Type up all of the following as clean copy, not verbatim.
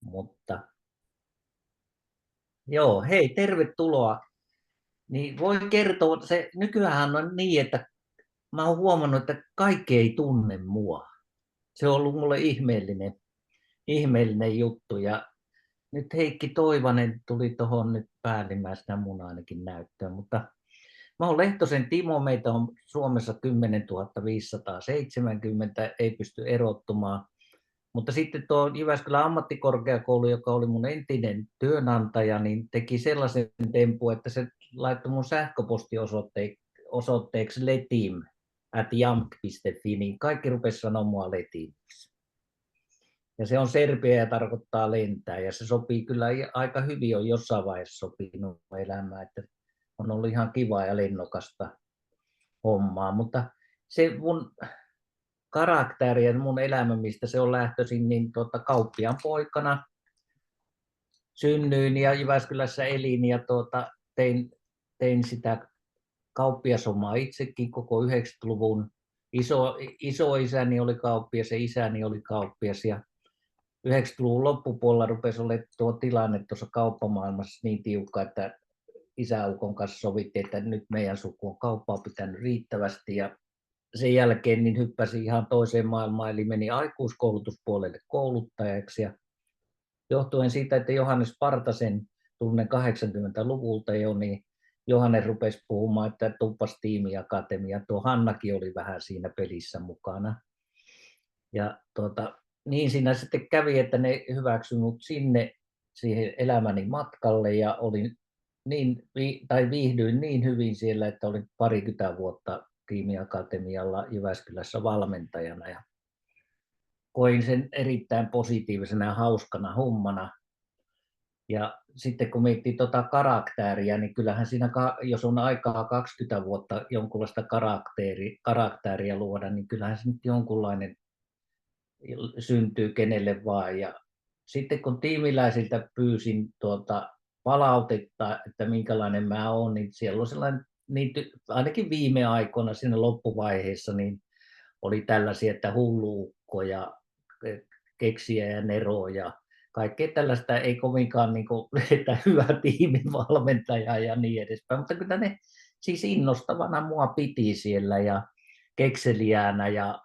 Mutta joo, hei, tervetuloa. Niin voi kertoa, se nykyään on niin, että mä oon huomannut, että kaikki ei tunne mua. Se on ollut mulle ihmeellinen juttu. Ja nyt Heikki Toivanen tuli tuohon nyt päällimmäisenä mun ainakin näyttöön. Mutta mä oon Lehtosen Timo, meitä on Suomessa 10 570, ei pysty erottumaan. Mutta sitten tuo Jyväskylän ammattikorkeakoulu, joka oli mun entinen työnantaja, niin teki sellaisen tempun, että se laittoi mun sähköpostiosoitteeksi letim@jamk.fi, niin kaikki rupesi sanoa mua letimiksi. Ja se on serbia ja tarkoittaa lentää, ja se sopii kyllä aika hyvin, on jossain vaiheessa sopinut elämään, että on ollut ihan kivaa ja lennokasta hommaa, mutta se mun karakteri ja mun elämä, mistä se on lähtöisin, niin kauppiaan poikana synnyin ja Jyväskylässä elin ja tein sitä kauppiasomaa itsekin koko 90-luvun. Isoisäni oli kauppias ja isäni oli kauppias ja 90-luvun loppupuolella rupesi olemaan tuo tilanne tuossa kauppamaailmassa niin tiukka, että isäukon kanssa sovittiin, että nyt meidän suku on kauppaa pitänyt riittävästi ja sen jälkeen niin hyppäsin ihan toiseen maailmaan, eli meni aikuiskoulutuspuolelle kouluttajaksi. Ja johtuen siitä, että Johannes Partasen tunnen 80-luvulta jo, niin Johannes rupesi puhumaan, että tuppas tiimiakatemia. Tuo Hannakin oli vähän siinä pelissä mukana. Ja niin siinä sitten kävi, että ne hyväksyi mut sinne siihen elämäni matkalle ja viihdyin niin hyvin siellä, että olin parikymmentä vuotta tiimiakatemialla Jyväskylässä valmentajana ja koin sen erittäin positiivisena ja hauskana hommana. Ja sitten kun miettii karakteria, niin kyllähän siinä, jos on aikaa 20 vuotta jonkunlaista karakteria luoda, niin kyllähän se nyt jonkunlainen syntyy kenelle vaan. Ja sitten kun tiimiläisiltä pyysin palautetta, että minkälainen mä oon, niin siellä on sellainen, ainakin viime aikoina siinä loppuvaiheessa, niin oli tällaisia, että hulluukko ja keksiä ja nero ja kaikkea tällaista ei kovinkaan niin kuin, että hyvä tiimivalmentaja ja niin edespäin, mutta kyllä ne siis innostavana mua piti siellä ja kekseliäänä ja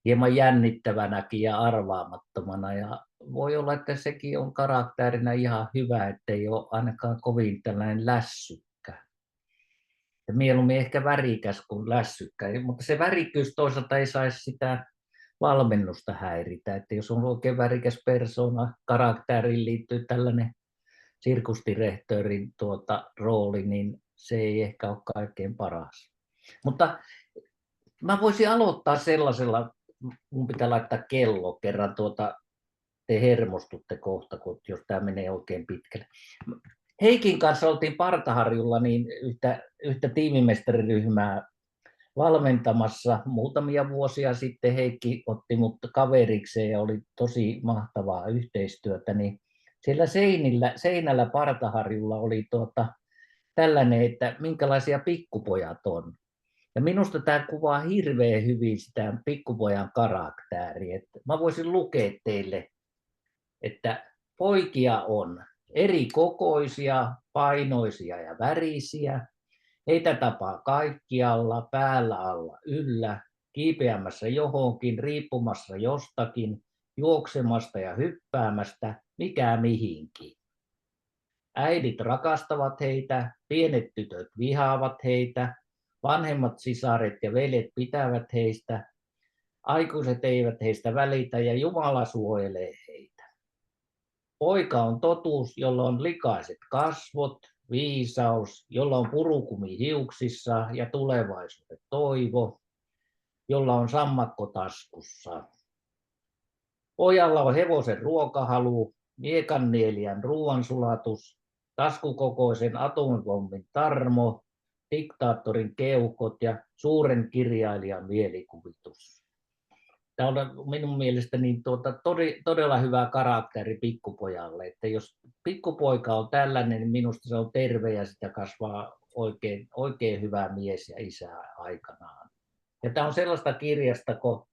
hieman jännittävänäkin ja arvaamattomana ja voi olla, että sekin on karakterinä ihan hyvä, ettei ole ainakaan kovin tällainen lässykkä. Ja mieluummin ehkä värikäs kuin lässykkä, mutta se värikkyys toisaalta ei saisi sitä valmennusta häiritä, että jos on oikein värikäs persona, karakteriin liittyy tällainen sirkusdirektörin rooli, niin se ei ehkä ole kaikkein paras. Mutta mä voisin aloittaa sellaisella, mun pitää laittaa kello kerran te hermostutte kohta, jos tämä menee oikein pitkälle. Heikin kanssa oltiin Partaharjulla niin yhtä tiimimestariryhmää valmentamassa muutamia vuosia sitten. Heikki otti mut kaverikseen ja oli tosi mahtavaa yhteistyötä, niin siellä seinällä Partaharjulla oli tällainen, että minkälaisia pikkupojat on. Ja minusta tämä kuvaa hirveän hyvin sitä pikkupojan karaktääriä. Mä voisin lukea teille, että poikia on eri kokoisia, painoisia ja värisiä. Heitä tapaa kaikkialla, päällä alla yllä, kiipeämässä johonkin, riippumassa jostakin, juoksemasta ja hyppäämästä, mikä mihinkin. Äidit rakastavat heitä, pienet tytöt vihaavat heitä, vanhemmat sisaret ja veljet pitävät heistä, aikuiset eivät heistä välitä ja Jumala suojelee heitä. Poika on totuus, jolla on likaiset kasvot, viisaus, jolla on purukumi hiuksissa ja tulevaisuuden toivo, jolla on sammakko taskussa. Pojalla on hevosen ruokahalu, miekannielijän ruoansulatus, taskukokoisen atomipommin tarmo, diktaattorin keuhkot ja suuren kirjailijan mielikuvitus. Tämä on minun mielestäni todella hyvä karakteri pikkupojalle, että jos pikkupoika on tällainen, niin minusta se on terve ja sitä kasvaa oikein hyvä mies ja isä aikanaan. Ja tämä on sellaista kirjasta, kun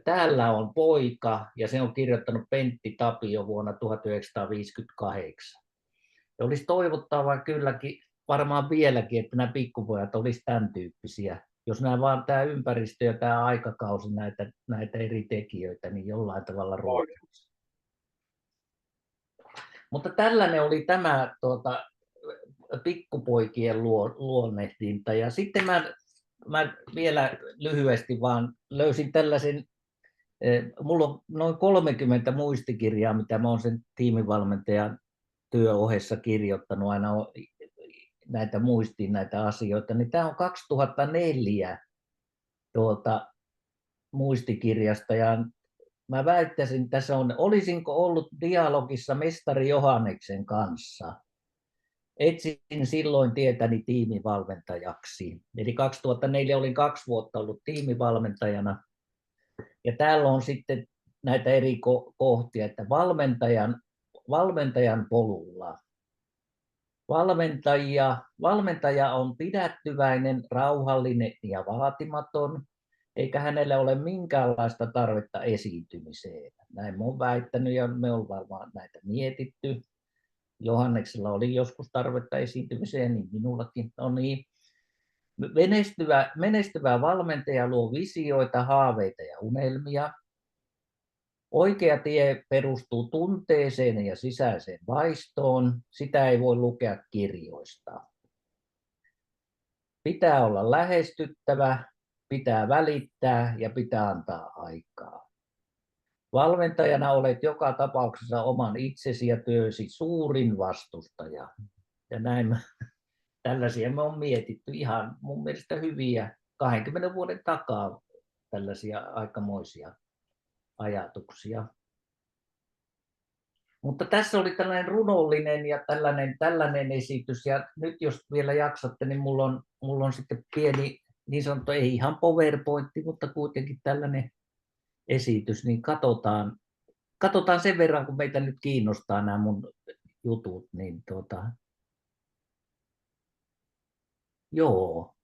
täällä on poika, ja se on kirjoittanut Pentti Tapio vuonna 1958. Ja olisi toivottavaa kylläkin, varmaan vieläkin, että nämä pikkupojat olisi tämän tyyppisiä. Jos nämä vaan tämä ympäristö ja tämä aikakausi näitä eri tekijöitä, niin jollain tavalla ruokkiisi. Mutta tällainen oli tämä pikkupoikien luonnehdinta. Ja sitten mä vielä lyhyesti vaan löysin tällaisen, mulla on noin 30 muistikirjaa, mitä mä oon sen tiimivalmentajan työohessa kirjoittanut aina muistiin näitä asioita, niin tämä on 2004 muistikirjasta, ja mä väittäisin, tässä on, olisinko ollut dialogissa mestari Johanneksen kanssa. Etsin silloin tietäni tiimivalmentajaksi. Eli 2004 olin 2 vuotta ollut tiimivalmentajana. Ja täällä on sitten näitä eri kohtia, että valmentajan polulla. Valmentaja on pidättyväinen, rauhallinen ja vaatimaton, eikä hänellä ole minkäänlaista tarvetta esiintymiseen. Näin mä oon väittänyt ja me on varmaan näitä mietitty. Johanneksella oli joskus tarvetta esiintymiseen, niin minullakin. No niin. Menestyvä valmentaja luo visioita, haaveita ja unelmia. Oikea tie perustuu tunteeseen ja sisäiseen vaistoon. Sitä ei voi lukea kirjoista. Pitää olla lähestyttävä, pitää välittää ja pitää antaa aikaa. Valmentajana olet joka tapauksessa oman itsesi ja työsi suurin vastustaja. Ja näin tällaisia me on mietitty ihan mun mielestä hyviä 20 vuoden takaa tällaisia aikamoisia ajatuksia. Mutta tässä oli tällainen runollinen ja tällainen esitys, ja nyt jos vielä jaksatte, niin mulla on sitten pieni, niin sanottu, ei ihan PowerPointti, mutta kuitenkin tällainen esitys, niin katsotaan sen verran, kun meitä nyt kiinnostaa nämä mun jutut, niin joo,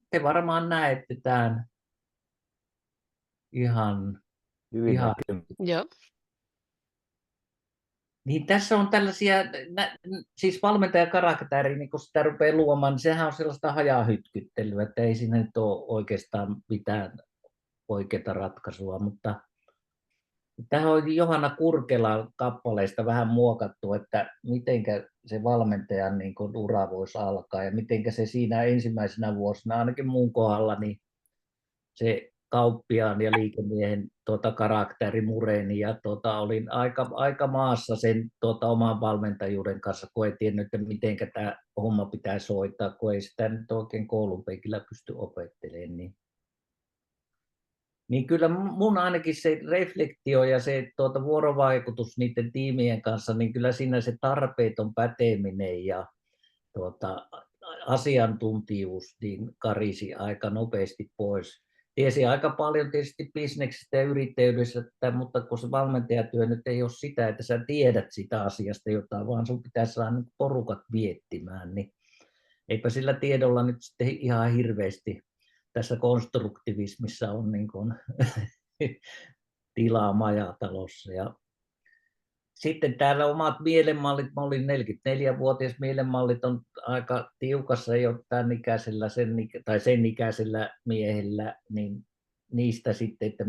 te varmaan näette tämän ihan Hyvin. Joo. Niin tässä on tällaisia, siis valmentajakarakteri, niin kun sitä rupeaa luomaan, niin sehän on sellaista hajahytkyttelyä, että ei siinä nyt ole oikeastaan mitään oikeaa ratkaisua, mutta tähän on Johanna Kurkelan kappaleista vähän muokattu, että mitenkä se valmentajan niin kuin ura voisi alkaa ja mitenkä se siinä ensimmäisenä vuosina, ainakin mun kohdalla, niin se kauppiaan ja liikemiehen karakteri mureni ja olin aika maassa sen oman valmentajuuden kanssa, kun ei tiennyt, että miten tämä homma pitää soittaa, kun ei sitä nyt oikein koulun penkillä pysty opettelemaan. Niin kyllä mun ainakin se reflektio ja se vuorovaikutus niiden tiimien kanssa, niin kyllä siinä se tarpeeton päteminen ja asiantuntijuus niin karisi aika nopeasti pois. Tiesi aika paljon tietysti bisneksestä ja yrittäjyydestä, mutta kun se valmentajatyö nyt ei ole sitä, että sä tiedät sitä asiasta jotain, vaan sun pitäisi saada porukat miettimään, niin eipä sillä tiedolla nyt sitten ihan hirveästi tässä konstruktivismissa on niin kuin tilaa majatalossa. Ja sitten täällä omat mielenmallit, mä olin 44-vuotias, mielenmallit on aika tiukassa jo tämän ikäisellä, sen ikäisellä miehellä, niin niistä sitten, että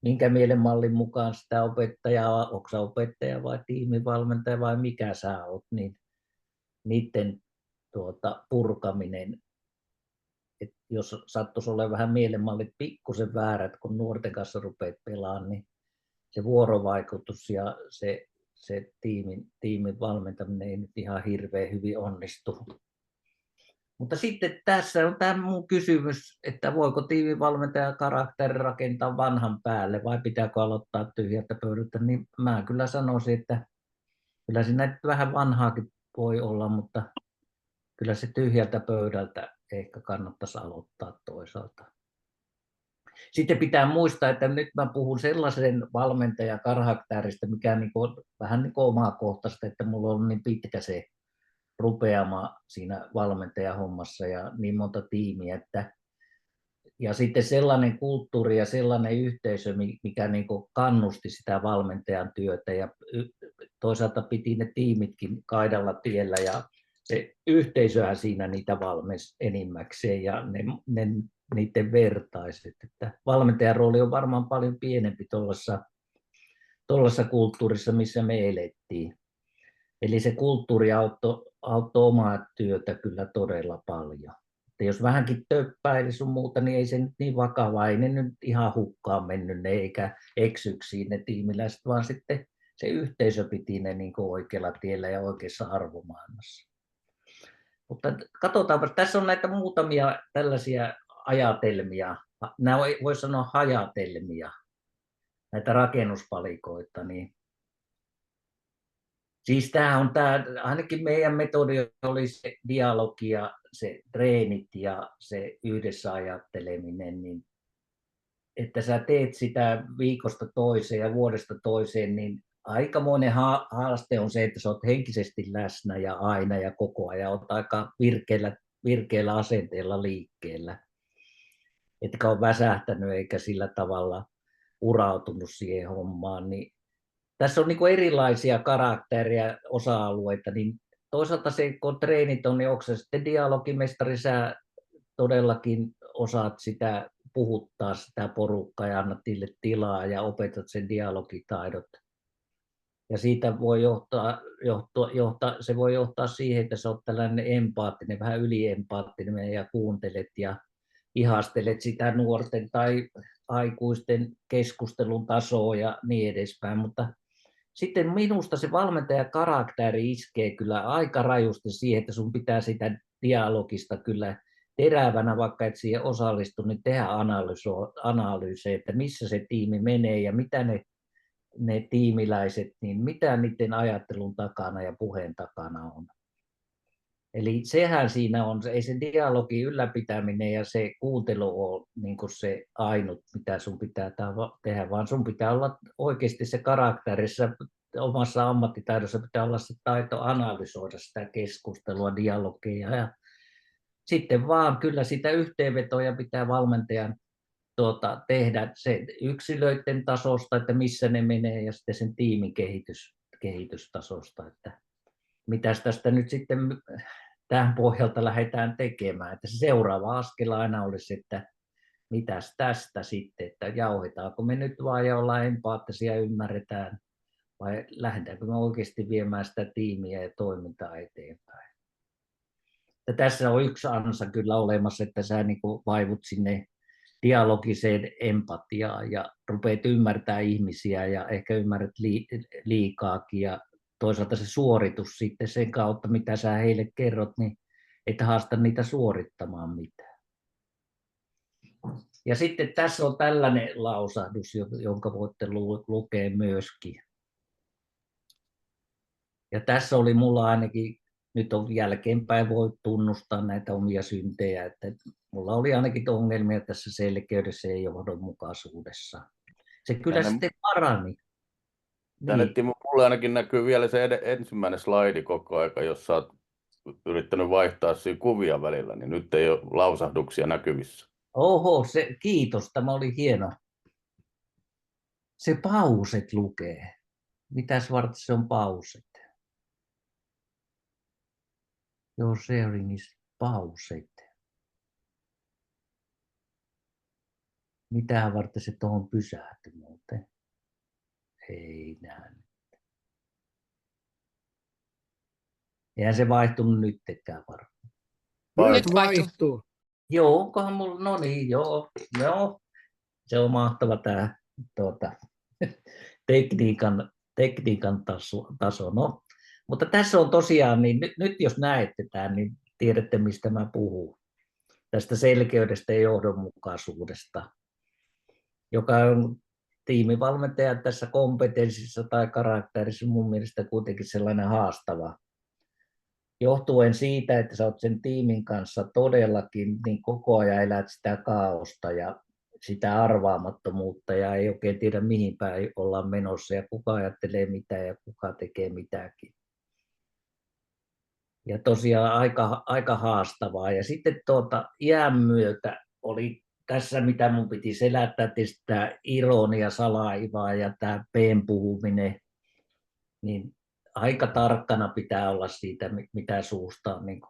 minkä mielenmallin mukaan sitä opettajaa, onko sä opettaja vai tiimivalmentaja vai mikä sä oot, niin niiden purkaminen, että jos sattuisi olemaan vähän mielenmallit pikkusen väärät, kun nuorten kanssa rupeat pelaamaan, niin se vuorovaikutus ja se tiimin valmentaminen ei nyt ihan hirveän hyvin onnistu. Mutta sitten tässä on tämä mun kysymys, että voiko tiimivalmentaja karakteri rakentaa vanhan päälle vai pitääkö aloittaa tyhjältä pöydältä, niin mä kyllä sanoisin, että kyllä siinä vähän vanhaakin voi olla, mutta kyllä se tyhjältä pöydältä ehkä kannattaisi aloittaa toisaalta. Sitten pitää muistaa, että nyt mä puhun sellaisen valmentajakarakterista, mikä on vähän niin kuin omakohtaista, että mulla on niin pitkä se rupeama siinä valmentajahommassa ja niin monta tiimiä, että Ja sitten sellainen kulttuuri ja sellainen yhteisö, mikä niin kuin kannusti sitä valmentajan työtä ja toisaalta piti ne tiimitkin kaidalla tiellä ja se yhteisöhän siinä niitä valmensi enimmäkseen ja niiden vertaiset. Että valmentajan rooli on varmaan paljon pienempi tuollaisessa kulttuurissa, missä me elettiin. Eli se kulttuuri auttoi omaa työtä kyllä todella paljon. Että jos vähänkin töppäili sun muuta, niin ei se nyt niin vakavaa, ei ne nyt ihan hukkaan mennyt ne eikä eksyksiin ne tiimiläiset, vaan sitten se yhteisö piti ne niin kuin oikealla tiellä ja oikeassa arvomaailmassa. Mutta katsotaanpa, tässä on näitä muutamia tällaisia ajatelmia, nämä voi sanoa hajatelmia, näitä rakennuspalikoita, niin siis ainakin meidän metodi oli se dialogi ja se treenit ja se yhdessä ajatteleminen, niin että sä teet sitä viikosta toiseen ja vuodesta toiseen, niin aikamoinen haaste on se, että sä oot henkisesti läsnä ja aina ja koko ajan, oot aika virkeällä asenteella liikkeellä, etkä ole väsähtänyt eikä sillä tavalla urautunut siihen hommaan, niin tässä on niin erilaisia karaktereja, osa-alueita, niin toisaalta se, kun treenit on, niin onko se sitten dialogimestari, sä todellakin osaat sitä puhuttaa sitä porukkaa ja annat niille tilaa ja opetat sen dialogitaidot. Ja siitä voi se voi johtaa siihen, että sä oot tällainen empaattinen, vähän yliempaattinen ja kuuntelet ja ihastelet sitä nuorten tai aikuisten keskustelun tasoa ja niin edespäin, mutta sitten minusta se valmentajan karakteri iskee kyllä aika rajusti siihen, että sun pitää sitä dialogista kyllä terävänä, vaikka et siihen osallistu, niin tehdä analyysejä, että missä se tiimi menee ja mitä ne tiimiläiset, niin mitä niiden ajattelun takana ja puheen takana on. Eli sehän siinä on, ei se dialogi ylläpitäminen ja se kuuntelu ole niin kuin se ainut, mitä sun pitää tehdä, vaan sun pitää olla oikeasti se karakterissa, omassa ammattitaidossa pitää olla se taito analysoida sitä keskustelua, dialogia ja sitten vaan kyllä sitä yhteenvetoja pitää valmentajan tehdä se yksilöiden tasosta, että missä ne menee ja sitten sen tiimin kehitystasosta, että mitäs tästä nyt sitten tämän pohjalta lähdetään tekemään. Että se seuraava askel aina olisi, että mitäs tästä sitten, että jauhetaanko me nyt vaan ja ollaan empaattisia ja ymmärretään, vai lähdetäänkö me oikeasti viemään sitä tiimiä ja toimintaa eteenpäin. Ja tässä on yksi ansa kyllä olemassa, että sä niin kuin vaivut sinne dialogiseen empatiaan ja rupeat ymmärtää ihmisiä ja ehkä ymmärrät liikaakin ja toisaalta se suoritus sitten sen kautta, mitä sä heille kerrot, niin et haasta niitä suorittamaan mitään. Ja sitten tässä on tällainen lausahdus, jonka voitte lukea myöskin. Ja tässä oli mulla ainakin, nyt on jälkeenpäin voi tunnustaa näitä omia syntejä, että mulla oli ainakin ongelmia tässä selkeydessä ja johdonmukaisuudessa. Se kyllä sitten parani. Tänne Timo, mulle ainakin näkyy vielä se ensimmäinen slaidi koko aika, jossa olet yrittänyt vaihtaa siinä kuvia välillä, niin nyt ei ole lausahduksia näkyvissä. Oho, kiitos, tämä oli hieno. Se pauset lukee. Mitäs varten se on pauset? Your sharing is pauset. Mitähän varten se tuohon pysähtyi muuten? Ei näe. Eihän se vaihtunut nyttekään varmaan. Nyt vaihtuu. Joo, onkohan mulla, no niin, joo. Se on mahtava tämä tekniikan taso. No, mutta tässä on tosiaan, niin nyt jos näette tämän, niin tiedätte mistä mä puhun. Tästä selkeydestä ja johdonmukaisuudesta, joka on tiimivalmentajan tässä kompetenssissa tai karakterissa mun mielestä kuitenkin sellainen haastava. Johtuen siitä, että sä oot sen tiimin kanssa todellakin, niin koko ajan elät sitä kaaosta ja sitä arvaamattomuutta ja ei oikein tiedä mihin päin ollaan menossa ja kuka ajattelee mitä ja kuka tekee mitäkin. Ja tosiaan aika haastavaa. Ja sitten iän myötä oli tässä mitä mun piti selättää, tietysti tämä ironia, salaiva ja tämä peen puhuminen, niin aika tarkkana pitää olla siitä, mitä suusta niin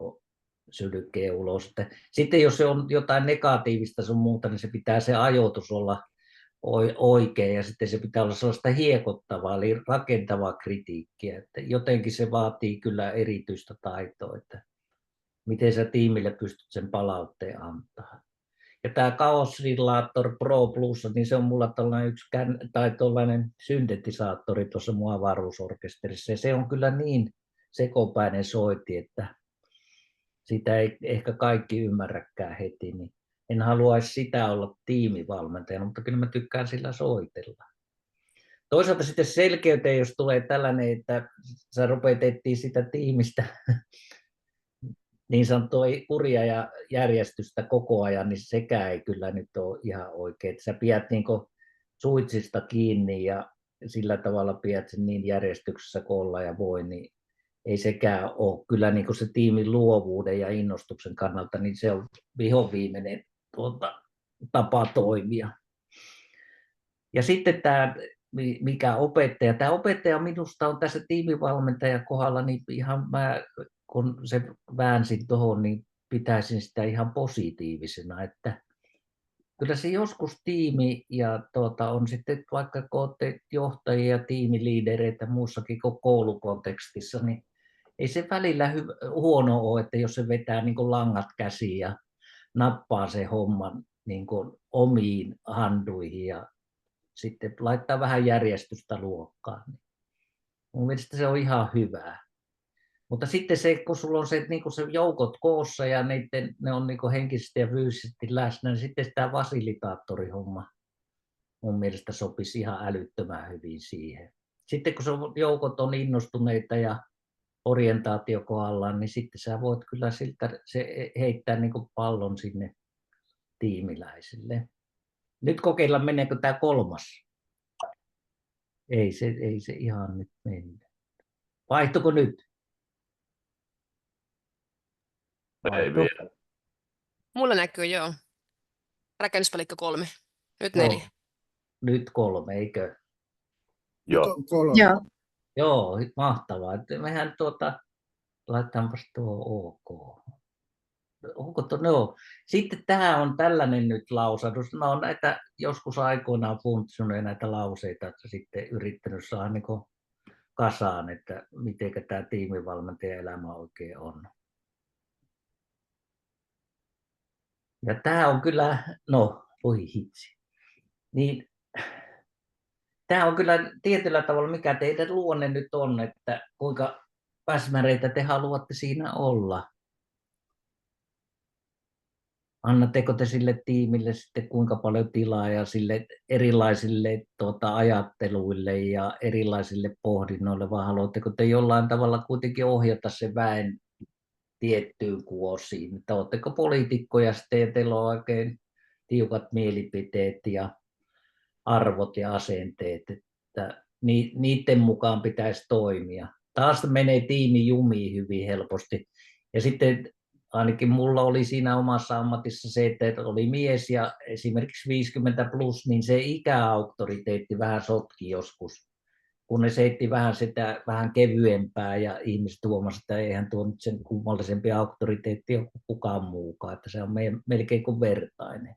sylkee ulos. Sitten jos se on jotain negatiivista sun muuta, niin se pitää se ajoitus olla oikein ja sitten se pitää olla sellaista hiekottavaa, eli rakentavaa kritiikkiä. Että jotenkin se vaatii kyllä erityistä taitoa, että miten sä tiimille pystyt sen palautteen antaa. Ja tämä Chaos Simulator Pro Plus, niin se on mulla tällainen syntetisaattori tuossa mun avaruusorkesterissa. Ja se on kyllä niin sekopäinen soiti, että sitä ei ehkä kaikki ymmärräkään heti. Niin en haluaisi sitä olla tiimivalmentajana, mutta kyllä mä tykkään sillä soitella. Toisaalta sitten selkeyteen, jos tulee tällainen, että sä rupeat etsiä sitä tiimistä niin sanottua kuria ja järjestystä koko ajan, niin sekään ei kyllä nyt ole ihan oikein. Sä pidät niin suitsista kiinni ja sillä tavalla pidät sen niin järjestyksessä kuin olla ja voi, niin ei sekään ole. Kyllä niin se tiimin luovuuden ja innostuksen kannalta, niin se on vihoviimeinen tapa toimia. Ja sitten tämä tämä opettaja minusta on tässä tiimivalmentajan kohdalla, niin ihan kun se väänsin tuohon, niin pitäisin sitä ihan positiivisena, että kyllä se joskus tiimi ja on sitten vaikka kun olette johtajia ja tiimiliidereitä muussakin kuin koulukontekstissa, niin ei se välillä huono ole, että jos se vetää niin kuin langat käsiin ja nappaa se homman niin kuin omiin handuihin ja sitten laittaa vähän järjestystä luokkaan. Mun mielestä se on ihan hyvää. Mutta sitten se, kun sulla on se, niin se joukot koossa ja ne on niin henkisesti ja fyysisesti läsnä, niin sitten tämä fasilitaattorihomma mun mielestä sopisi ihan älyttömän hyvin siihen. Sitten kun joukot on innostuneita ja orientaatio kohdallaan, niin sitten sä voit kyllä se heittää niin pallon sinne tiimiläisille. Nyt kokeillaan, meneekö tämä 3. Ei se ihan nyt mennyt. Vaihtuiko nyt? Ei vielä. Mulla näkyy, joo. Rakennuspalikka 3. Nyt Joo. 4. Nyt 3, eikö? Joo. 3. Joo, mahtavaa. Mehän laitetaanpas tuo OK. No. Sitten tämä on tällainen nyt lausahdus. Mä oon näitä joskus aikoinaan funtsunut näitä lauseita, että sitten yrittänyt saada niin kasaan, että miten tämä tiimivalmentajan elämä oikein on. Ja tämä on kyllä, voi hitsi. Niin, tämä on kyllä tietyllä tavalla, mikä teidän luonne nyt on, että kuinka päsmäreitä te haluatte siinä olla. Annatteko te sille tiimille sitten kuinka paljon tilaa ja sille erilaisille ajatteluille ja erilaisille pohdinnoille, vai haluatteko te jollain tavalla kuitenkin ohjata se väen tiettyyn kuosiin? Että oletteko poliitikkoja sitten ja teillä on oikein tiukat mielipiteet ja arvot ja asenteet, että niiden mukaan pitäisi toimia. Taas menee tiimi jumiin hyvin helposti. Ja sitten ainakin mulla oli siinä omassa ammatissa se, että oli mies ja esimerkiksi 50 plus, niin se ikäauktoriteetti vähän sotki joskus, kun ne seitti vähän kevyempää ja ihmiset huomasivat, että eihän tuo nyt sen kummallisempi auktoriteetti ole kuin kukaan muukaan, että se on melkein kuin vertainen.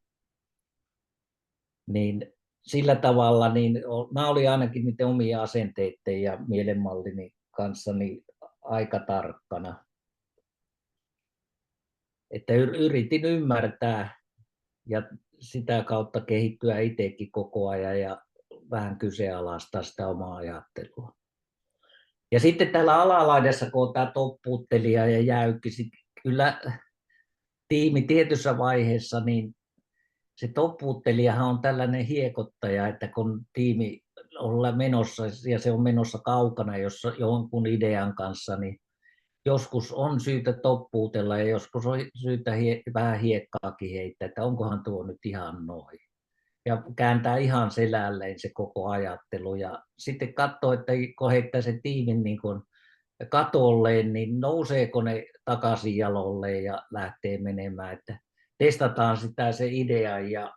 Niin sillä tavalla, niin mä olin ainakin niiden omia asenteiden ja mielenmallini kanssa niin aika tarkkana. Että yritin ymmärtää ja sitä kautta kehittyä itsekin koko ajan ja vähän kyseenalaistaa sitä omaa ajattelua. Ja sitten täällä alalaidassa, kun on tämä toppuuttelija ja jäykki, kyllä tiimi tietyssä vaiheessa, niin se toppuuttelijahan on tällainen hiekottaja, että kun tiimi on menossa ja se on menossa kaukana jonkun idean kanssa, niin joskus on syytä toppuutella ja joskus on syytä vähän hiekkaakin heittää, että onkohan tuo nyt ihan noin. Ja kääntää ihan selälleen se koko ajattelu ja sitten katsoo, että kun heittää sen tiimin niin kuin katolleen, niin nouseeko ne takaisin jalolle ja lähtee menemään. Että testataan sitä se idea ja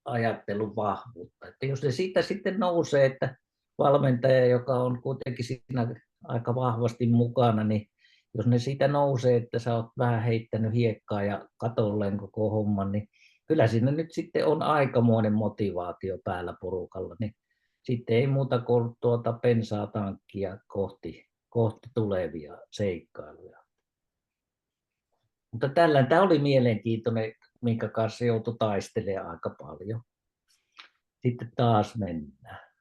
ajattelun vahvuutta. Että jos se siitä sitten nousee, että valmentaja, joka on kuitenkin siinä aika vahvasti mukana, niin jos ne siitä nousee, että sä oot vähän heittänyt hiekkaa ja katolleen koko homman, niin kyllä siinä nyt sitten on aikamoinen motivaatio päällä porukalla, niin sitten ei muuta kuin bensaa tankkia kohti tulevia seikkailuja. Mutta tämä oli mielenkiintoinen, minkä kanssa joutui taistelemaan aika paljon. Sitten taas mennään.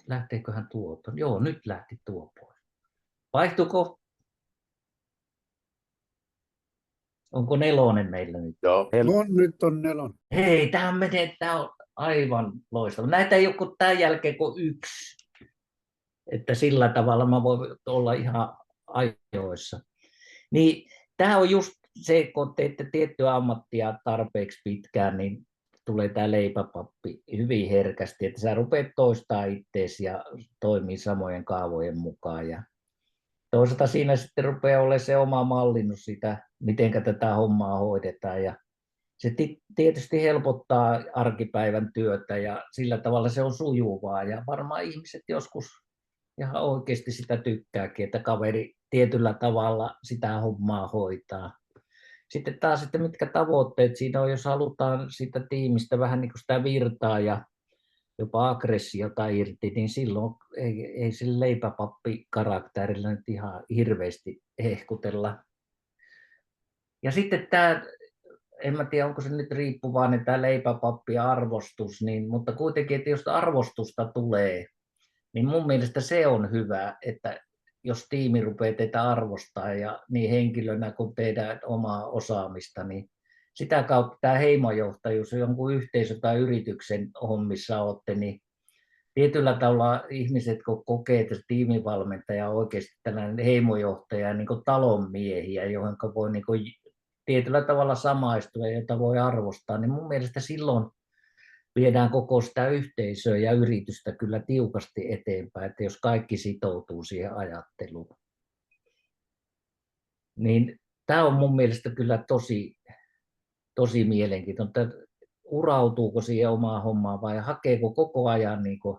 Lähteeköhän tuo? Joo, nyt lähti tuo pois. Vaihtuiko? Onko 4 meillä nyt? Joo. Nyt on 4. Hei, tämä on aivan loistava. Näitä ei ole kuin tämän jälkeen kuin 1. Että sillä tavalla mä voin olla ihan ajoissa. Niin, tämä on just se, kun teette tiettyä ammattia tarpeeksi pitkään, niin tulee tämä leipäpappi hyvin herkästi, että sä rupeat toistaa itteesi ja toimii samojen kaavojen mukaan. Ja toisaalta siinä sitten rupeaa olemaan se oma mallinnus sitä, miten tätä hommaa hoidetaan. Ja se tietysti helpottaa arkipäivän työtä ja sillä tavalla se on sujuvaa. Ja varmaan ihmiset joskus ihan oikeasti sitä tykkääkin, että kaveri tietyllä tavalla sitä hommaa hoitaa. Sitten taas, että mitkä tavoitteet siinä on, jos halutaan sitä tiimistä vähän niin kuin sitä virtaa ja jopa aggressiota irti, niin silloin ei sillä leipäpappi-karakterilla nyt ihan hirveästi hehkutella. Ja sitten tämä, en mä tiedä onko se nyt riippuvainen tämä leipäpappi-arvostus, mutta kuitenkin, että jos arvostusta tulee, niin mun mielestä se on hyvä, että jos tiimi rupeaa teitä arvostaa ja niin henkilönä kuin teidän omaa osaamista, niin sitä kautta tämä heimojohtajuus, jonkun yhteisö- tai yrityksen hommissa olette, niin tietyllä tavalla ihmiset, kun kokee, että tiimivalmentaja on oikeasti tällainen heimojohtaja, niin kuin talonmiehiä, johon voi niin kuin tietyllä tavalla samaistua ja jota voi arvostaa, niin mun mielestä silloin viedään koko sitä yhteisöä ja yritystä kyllä tiukasti eteenpäin, että jos kaikki sitoutuu siihen ajatteluun. Niin tämä on mun mielestä kyllä tosi mielenkiintoista. Urautuuko siihen omaan hommaan vai hakeeko koko ajan niin kuin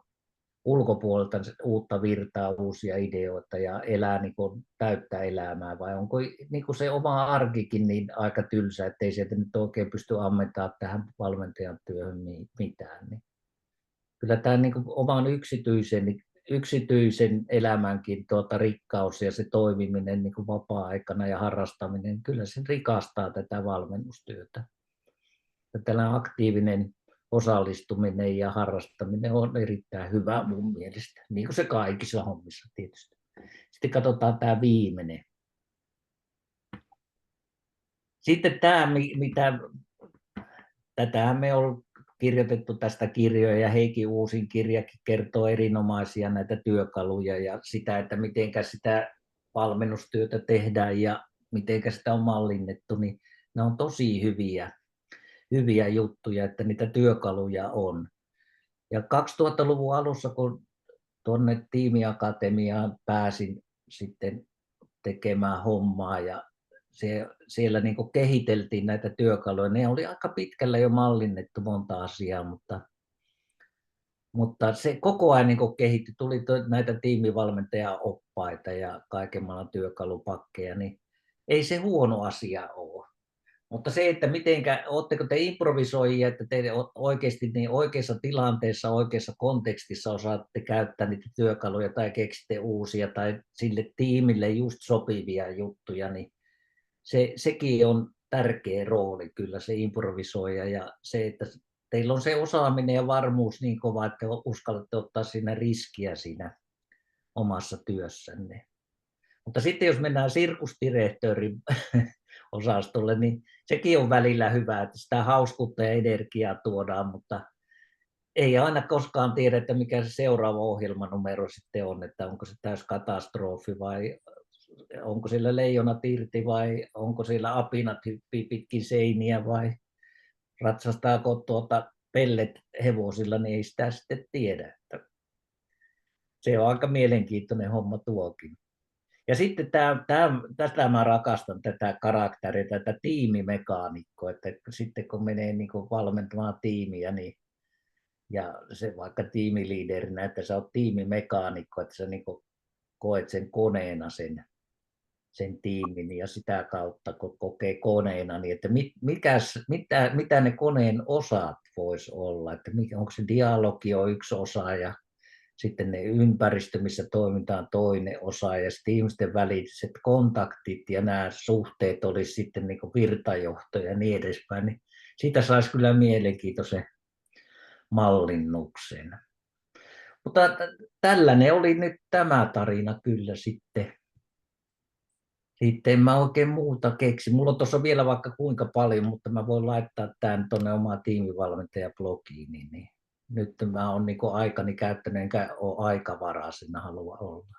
ulkopuolelta uutta virtaa, uusia ideoita ja elää niin kuin täyttä elämää vai onko niin kuin se oma arkikin niin aika tylsä, ettei sieltä nyt oikein pysty ammentamaan tähän valmentajan työhön mitään. Niin kyllä tämä niin kuin oman yksityisen elämänkin rikkaus ja se toimiminen niin kuin vapaa-aikana ja harrastaminen, kyllä se rikastaa tätä valmennustyötä. Tällainen aktiivinen osallistuminen ja harrastaminen on erittäin hyvä mun mielestä, niin kuin se kaikissa hommissa tietysti. Sitten katsotaan tämä viimeinen. Sitten tämä, tätähän me on kirjoitettu tästä kirjoja ja Heikki Uusin kirjakin kertoo erinomaisia näitä työkaluja ja sitä, että miten sitä valmennustyötä tehdään ja miten sitä on mallinnettu, niin ne on tosi hyviä juttuja, että niitä työkaluja on. Ja 2000-luvun alussa, kun tuonne tiimiakatemiaan pääsin sitten tekemään hommaa ja siellä niin kuin kehiteltiin näitä työkaluja, ne oli aika pitkällä jo mallinnettu monta asiaa, mutta se koko ajan niin kuin kehittyi, tuli näitä tiimivalmentajaoppaita ja kaiken maailman työkalupakkeja, niin ei se huono asia ole. Mutta se, että oletteko te improvisoijia, että te oikeasti niin oikeassa tilanteessa, oikeassa kontekstissa osaatte käyttää niitä työkaluja tai keksitte uusia tai sille tiimille just sopivia juttuja, niin sekin on tärkeä rooli kyllä se improvisoija ja se, että teillä on se osaaminen ja varmuus niin kova, että uskallatte ottaa siinä riskiä siinä omassa työssänne. Mutta sitten jos mennään sirkusdirektörin osastolle, niin sekin on välillä hyvä, että sitä hauskuutta ja energiaa tuodaan, mutta ei aina koskaan tiedä, että mikä se seuraava ohjelmanumero sitten on, että onko se täys katastrofi vai onko siellä leijonat irti vai onko siellä apinat hyppii pitkin seiniä vai ratsastaako pellet hevosilla, niin ei sitä sitten tiedä. Se on aika mielenkiintoinen homma tuokin. Ja sitten tätä mä rakastan, tätä karakteria, tätä tiimimekaanikkoa, että sitten kun menee niin kuin valmentamaan tiimiä, niin, ja se vaikka tiimiliiderinä, että sä oot tiimimekaanikko, että sä niin kuin koet sen koneena sen tiimin ja sitä kautta, kun kokee koneena, niin että mitä ne koneen osat voisi olla, että onko se dialogi on yksi osa ja sitten ne ympäristö, missä toimitaan toinen osa ja sitten ihmisten väliset kontaktit ja nämä suhteet olisi sitten niin kuin virtajohto ja niin edespäin, niin siitä saisi kyllä mielenkiintoisen mallinnuksen. Mutta tällainen oli nyt tämä tarina kyllä sitten. Sitten en mä oikein muuta keksi. Mulla on tuossa vielä vaikka kuinka paljon, mutta mä voin laittaa tämän tuonne omaan tiimivalmentajablogiini. Niin nyt mä oon niin aikani käyttänyt, enkä ole aikavaraisena halua olla.